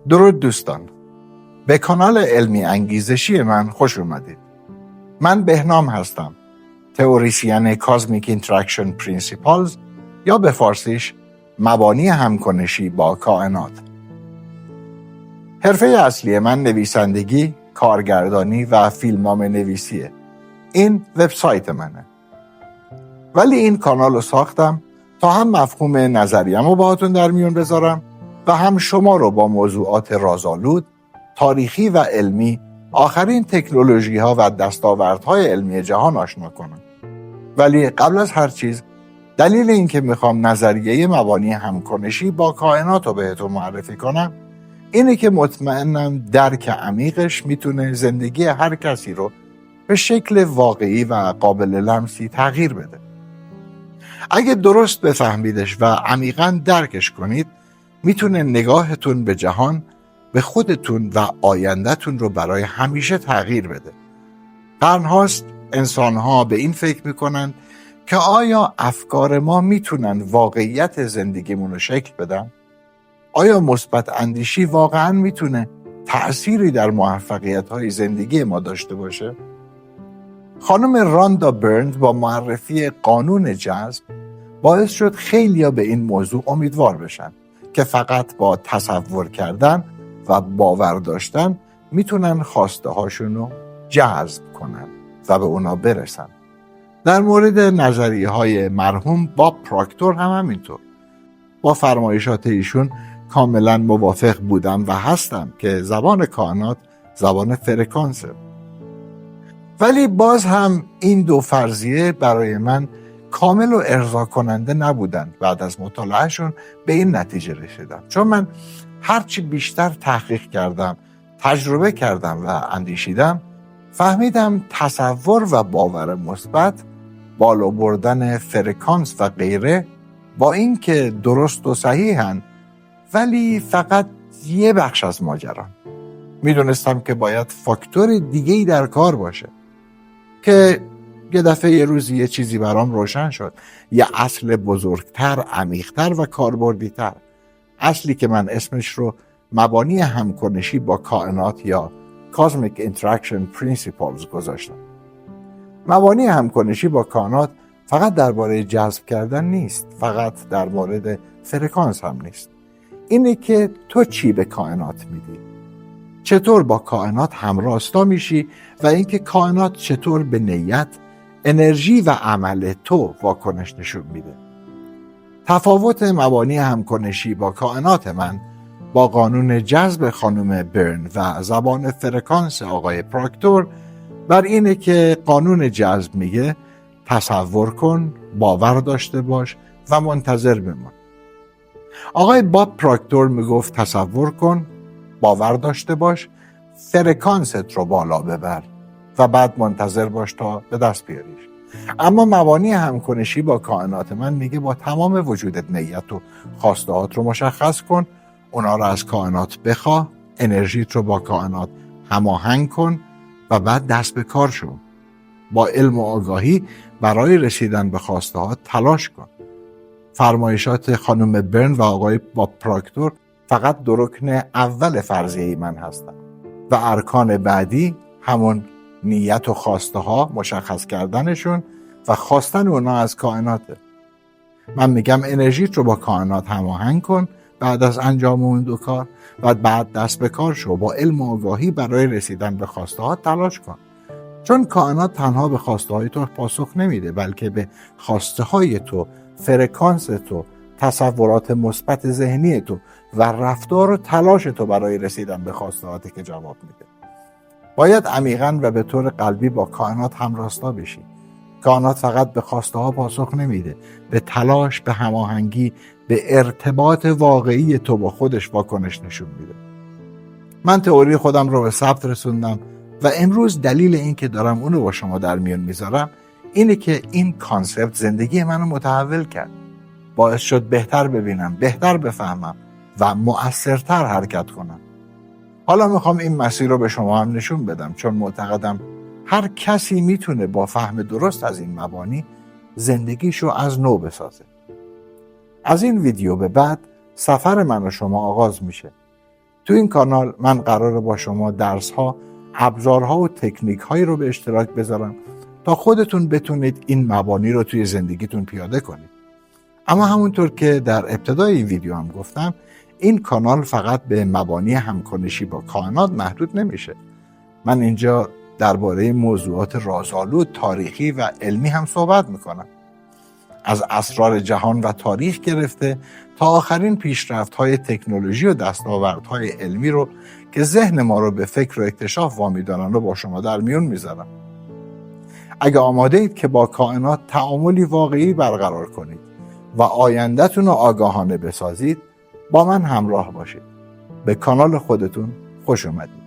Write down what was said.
درود دوستان، به کانال علمی انگیزشی من خوش اومدید. من بهنام هستم، تئوریسین کازمیک اینتراکشن پرینسیپالز یا به فارسیش مبانی همکنشی با کائنات. حرفه اصلی من نویسندگی، کارگردانی و فیلمنامه نویسیه. این وبسایت منه. ولی این کانال رو ساختم تا هم مفهوم نظریم رو باهاتون در میون بذارم و هم شما رو با موضوعات رازآلود، تاریخی و علمی، آخرین تکنولوژی ها و دستاوردهای علمی جهان آشنا کنم. ولی قبل از هر چیز دلیل این که میخوام نظریه مبانی همکنشی با کائنات رو بهتون معرفی کنم اینه که مطمئنم درک عمیقش میتونه زندگی هر کسی رو به شکل واقعی و قابل لمسی تغییر بده. اگه درست بفهمیدش و عمیقاً درکش کنید میتونه نگاهتون به جهان، به خودتون و آیندهتون رو برای همیشه تغییر بده. قرنهاست انسانها به این فکر میکنن که آیا افکار ما میتونن واقعیت زندگیمون رو شکل بدن؟ آیا مثبت اندیشی واقعاً میتونه تأثیری در موفقیت‌های زندگی ما داشته باشه؟ خانم راندا برند با معرفی قانون جذب باعث شد خیلیا به این موضوع امیدوار بشن که فقط با تصور کردن و باور داشتن میتونن خواسته هاشون رو جذب کنن و به اونا برسن. در مورد نظریه های مرحوم باب پراکتور هم همینطور. با فرمایشات ایشون کاملا موافق بودم و هستم که زبان کائنات زبان فرکانسه. ولی باز هم این دو فرضیه برای من کامل و ارضا کننده نبودن. بعد از مطالعهشون به این نتیجه رسیدم، چون من هرچی بیشتر تحقیق کردم، تجربه کردم و اندیشیدم، فهمیدم تصور و باور مثبت، بالا بردن فرکانس و غیره با این که درست و صحیحن ولی فقط یه بخش از ماجران. میدونستم که باید فاکتور دیگه‌ای در کار باشه که یه دفعه یه روزی یه چیزی برام روشن شد. یه اصل بزرگتر، عمیق‌تر و کاربردی‌تر. اصلی که من اسمش رو مبانی همکنشی با کائنات یا کازمیک اینتراکشن پرینسیپالز گذاشتم. مبانی همکنشی با کائنات فقط درباره جذب کردن نیست، فقط در مورد فرکانس هم نیست. اینه که تو چی به کائنات میدی، چطور با کائنات همراستا میشی و اینکه کائنات چطور به نیت، انرژی و عمل تو واکنش نشون میده. تفاوت مبانی همکنشی با کائنات من با قانون جذب خانم برن و زبان فرکانس آقای پراکتور بر اینه که قانون جذب میگه تصور کن، باور داشته باش و منتظر بمان. آقای باب پراکتور میگفت تصور کن، باور داشته باش، فرکانست رو بالا ببر و بعد منتظر باش تا به دست بیاریش. اما مبانی همکنشی با کائنات من میگه با تمام وجودت نیت و خواستهات رو مشخص کن، اونا رو از کائنات بخواه، انرژیت رو با کائنات هماهنگ کن و بعد دست به کار شو. با علم و آگاهی برای رسیدن به خواستهات تلاش کن. فرمایشات خانم برن و آقای باب پراکتور فقط دو رکن اول فرضیه من هستن و ارکان بعدی همون نیت و خواسته ها، مشخص کردنشون و خواستن اونا از کائناته. من میگم انرژیت رو با کائنات هماهنگ کن بعد از انجام اون دو کار و بعد دست به کار شو. با علم و آگاهی برای رسیدن به خواسته ها تلاش کن، چون کائنات تنها به خواسته های تو پاسخ نمیده بلکه به خواسته های تو، فرکانس تو، تصورات مثبت ذهنی تو و رفتار و تلاش تو برای رسیدن به خواستهاتی که جواب میده. باید عمیقاً و به طور قلبی با کائنات همراستا بشی. کائنات فقط به خواسته ها پاسخ نمیده، به تلاش، به هماهنگی، به ارتباط واقعی تو با خودش واکنش نشون میده. من تئوری خودم رو به ثبت رسوندم و امروز دلیل این که دارم اونو با شما در میون میذارم اینه که این کانسپت زندگی منو متحول کرد. باعث شد بهتر ببینم، بهتر بفهمم و مؤثرتر حرکت کنم. حالا میخوام این مسیر رو به شما هم نشون بدم، چون معتقدم هر کسی میتونه با فهم درست از این مبانی زندگیشو از نو بسازه. از این ویدیو به بعد سفر من و شما آغاز میشه. تو این کانال من قراره با شما درس‌ها، ابزارها و تکنیک‌هایی رو به اشتراک بذارم تا خودتون بتونید این مبانی رو توی زندگیتون پیاده کنید. اما همونطور که در ابتدای این ویدیو هم گفتم، این کانال فقط به مبانی همکنشی با کائنات محدود نمیشه. من اینجا درباره موضوعات رازآلود، تاریخی و علمی هم صحبت میکنم. از اسرار جهان و تاریخ گرفته تا آخرین پیشرفت‌های تکنولوژی و دستاوردهای علمی رو که ذهن ما رو به فکر و اکتشاف وامیدارن رو با شما در میون میذارم. اگه آماده اید که با کائنات تعاملی واقعی برقرار کنید و آینده‌تون رو آگاهانه بسازید، با من همراه باشید. به کانال خودتون خوش اومدید.